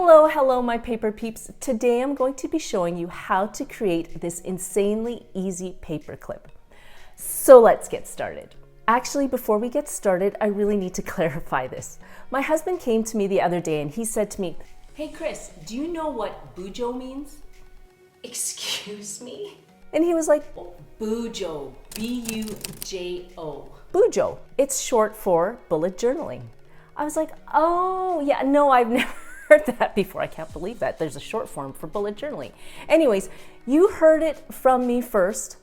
Hello, my paper peeps. Today I'm going to be showing you how to create this insanely easy paperclip. So let's get started. Actually, before we get started, I really need to clarify this. My husband came to me the other day and he said to me, "Hey Chris, do you know what bujo means?" Excuse me? And he was like, Bujo, B-U-J-O. "Bujo. It's short for bullet journaling." I was like, "Oh, yeah, no, I've never heard that before. I can't believe that. There's a short form for bullet journaling." Anyways, you heard it from me first.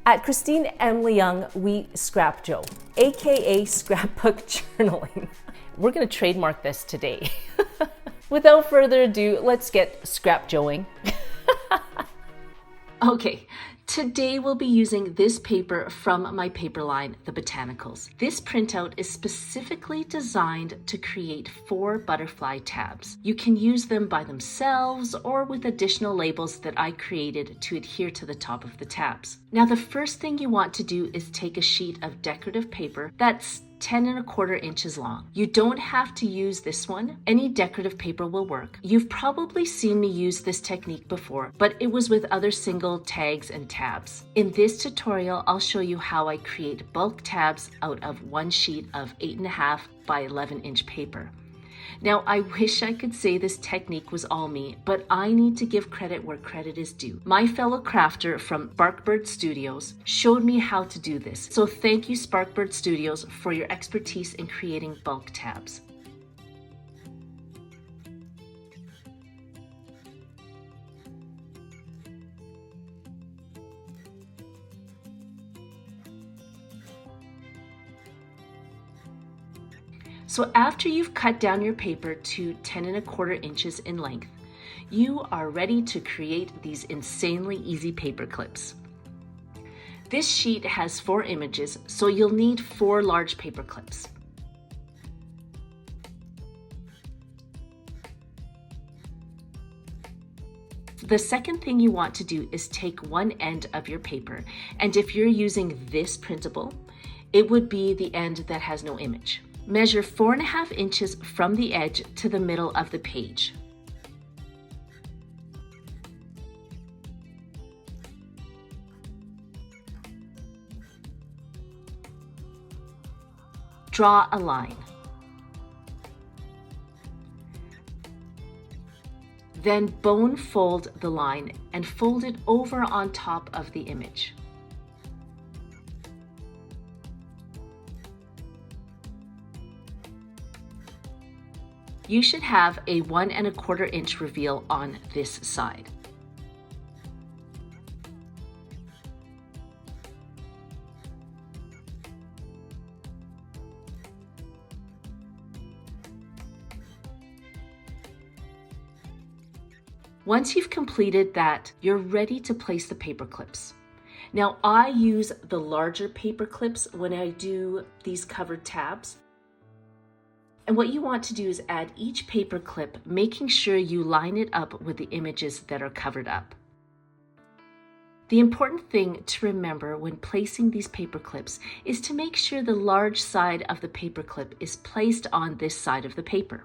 At Christine Emily Young, we scrap Joe, aka scrapbook journaling. We're gonna trademark this today. Without further ado, let's get scrap Joeing. Okay, today we'll be using this paper from my paper line, the Botanicals. This printout is specifically designed to create 4 butterfly tabs. You can use them by themselves or with additional labels that I created to adhere to the top of the tabs. Now, the first thing you want to do is take a sheet of decorative paper that's 10¼ inches long. You don't have to use this one. Any decorative paper will work. You've probably seen me use this technique before, but it was with other single tags and tabs. In this tutorial, I'll show you how I create bulk tabs out of one sheet of 8.5 by 11-inch paper. Now, I wish I could say this technique was all me, but I need to give credit where credit is due. My fellow crafter from Sparkbird Studios showed me how to do this. So thank you, Sparkbird Studios, for your expertise in creating bulk tabs. So after you've cut down your paper to 10¼ inches in length, you are ready to create these insanely easy paper clips. This sheet has 4 images, so you'll need 4 large paper clips. The second thing you want to do is take one end of your paper, and if you're using this printable, it would be the end that has no image. Measure 4.5 inches from the edge to the middle of the page. Draw a line. Then bone fold the line and fold it over on top of the image. You should have a 1¼ inch reveal on this side. Once you've completed that, you're ready to place the paper clips. Now, I use the larger paper clips when I do these covered tabs. And what you want to do is add each paper clip, making sure you line it up with the images that are covered up. The important thing to remember when placing these paper clips is to make sure the large side of the paper clip is placed on this side of the paper.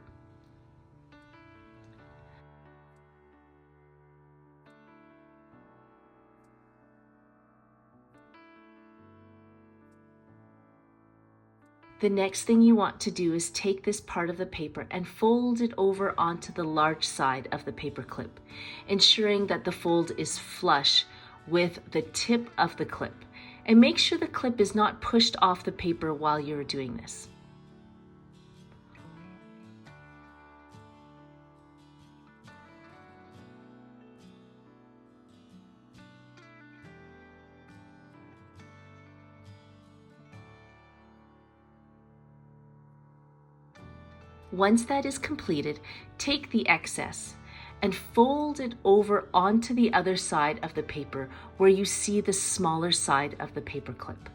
The next thing you want to do is take this part of the paper and fold it over onto the large side of the paper clip, ensuring that the fold is flush with the tip of the clip. And make sure the clip is not pushed off the paper while you're doing this. Once that is completed, take the excess and fold it over onto the other side of the paper where you see the smaller side of the paper clip.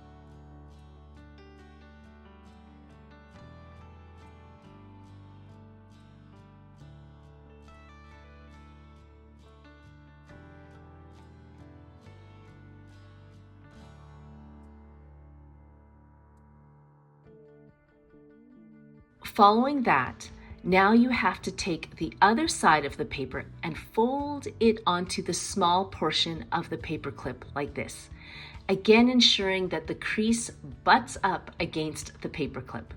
Following that, Now you have to take the other side of the paper and fold it onto the small portion of the paper clip like this. Again, ensuring that the crease butts up against the paper clip.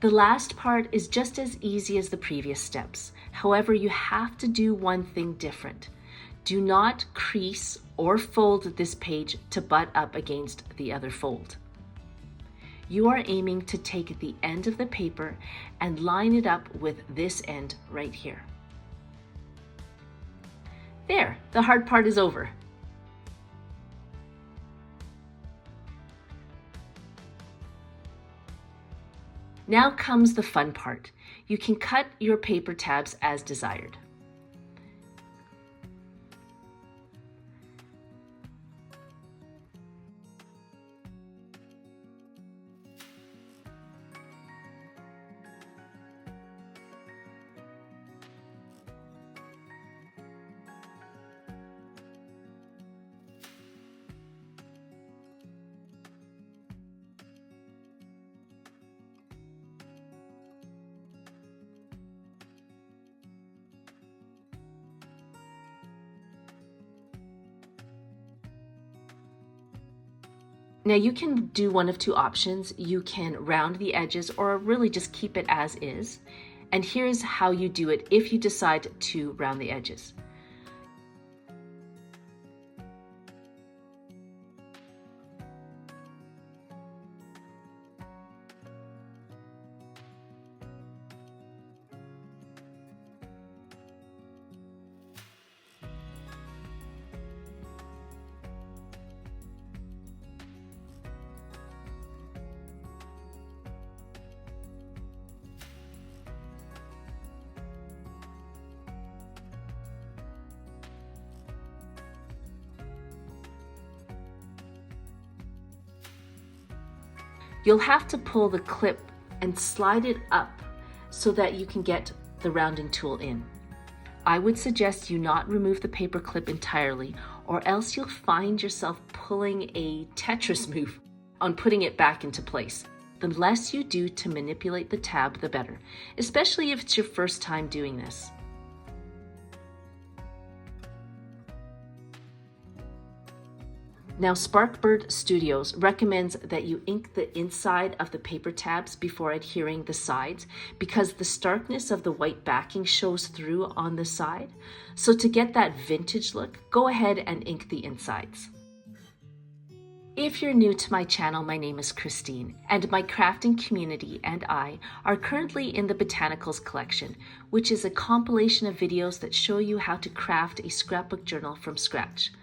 The last part is just as easy as the previous steps. However, you have to do one thing different. Do not crease or fold this page to butt up against the other fold. You are aiming to take the end of the paper and line it up with this end right here. There, the hard part is over. Now comes the fun part. You can cut your paper tabs as desired. Now you can do one of two options. You can round the edges or really just keep it as is. And here's how you do it if you decide to round the edges. You'll have to pull the clip and slide it up so that you can get the rounding tool in. I would suggest you not remove the paper clip entirely, or else you'll find yourself pulling a Tetris move on putting it back into place. The less you do to manipulate the tab, the better, especially if it's your first time doing this. Now, Sparkbird Studios recommends that you ink the inside of the paper tabs before adhering the sides because the starkness of the white backing shows through on the side. So to get that vintage look, go ahead and ink the insides. If you're new to my channel, my name is Christine, and my crafting community and I are currently in the Botanicals collection, which is a compilation of videos that show you how to craft a scrapbook journal from scratch.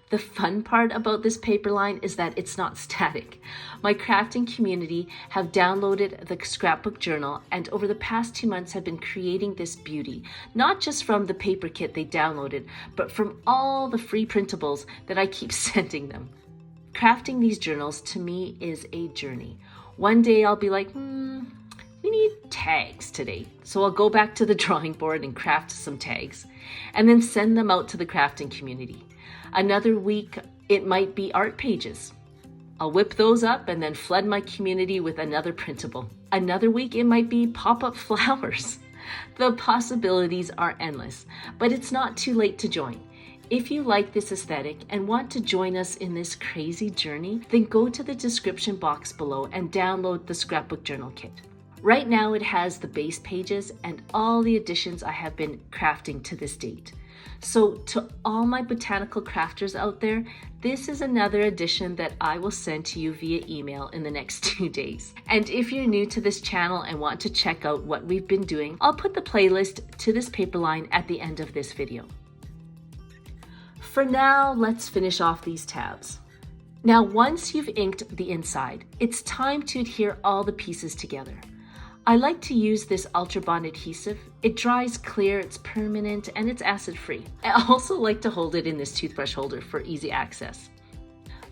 The fun part about this paper line is that it's not static. My crafting community have downloaded the scrapbook journal and over the past 2 months have been creating this beauty, not just from the paper kit they downloaded, but from all the free printables that I keep sending them. Crafting these journals to me is a journey. One day I'll be like, we need tags today. So I'll go back to the drawing board and craft some tags and then send them out to the crafting community. Another week, it might be art pages. I'll whip those up and then flood my community with another printable. Another week, it might be pop-up flowers. The possibilities are endless, but it's not too late to join. If you like this aesthetic and want to join us in this crazy journey, then go to the description box below and download the Scrapbook Journal Kit. Right now, it has the base pages and all the additions I have been crafting to this date. So to all my botanical crafters out there, this is another addition that I will send to you via email in the next 2 days. And if you're new to this channel and want to check out what we've been doing, I'll put the playlist to this paper line at the end of this video. For now, let's finish off these tabs. Now, once you've inked the inside, it's time to adhere all the pieces together. I like to use this Ultra Bond adhesive. It dries clear, it's permanent, and it's acid free. I also like to hold it in this toothbrush holder for easy access.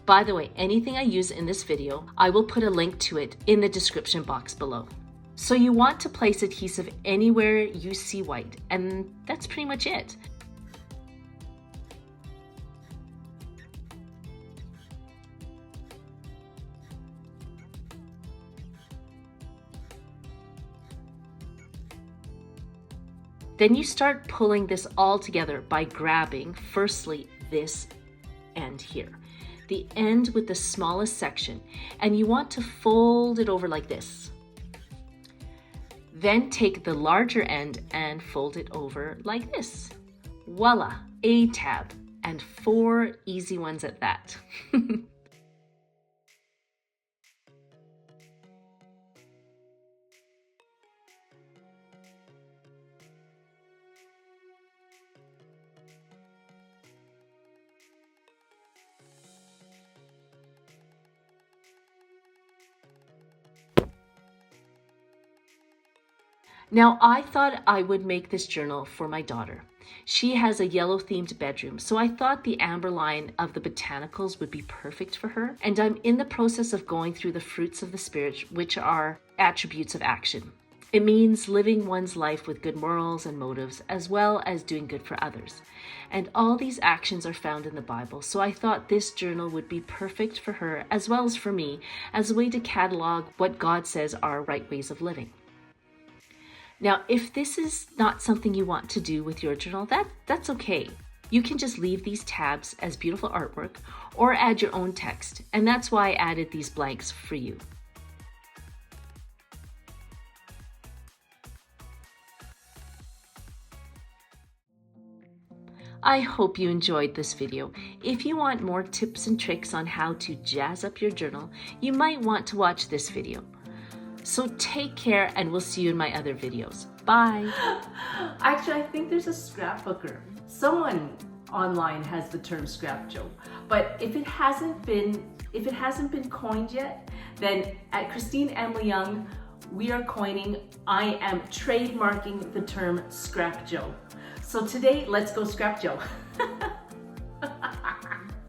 By the way, anything I use in this video, I will put a link to it in the description box below. So you want to place adhesive anywhere you see white, and that's pretty much it. Then you start pulling this all together by grabbing, firstly, this end here, the end with the smallest section, and you want to fold it over like this. Then take the larger end and fold it over like this. Voila, a tab, and 4 easy ones at that. Now, I thought I would make this journal for my daughter. She has a yellow themed bedroom, so I thought the amber line of the Botanicals would be perfect for her. And I'm in the process of going through the fruits of the spirit, which are attributes of action. It means living one's life with good morals and motives, as well as doing good for others. And all these actions are found in the Bible, so I thought this journal would be perfect for her, as well as for me, as a way to catalog what God says are right ways of living. Now, if this is not something you want to do with your journal, that's okay. You can just leave these tabs as beautiful artwork or add your own text, and that's why I added these blanks for you. I hope you enjoyed this video. If you want more tips and tricks on how to jazz up your journal, you might want to watch this video. So take care, and we'll see you in my other videos. Bye. Actually, I think there's a scrapbooker. Someone online has the term scrap joke, but if it hasn't been coined yet, then at Christine Emily Young, we are coining. I am trademarking the term Scrap Joe. So today, let's go Scrap Joe.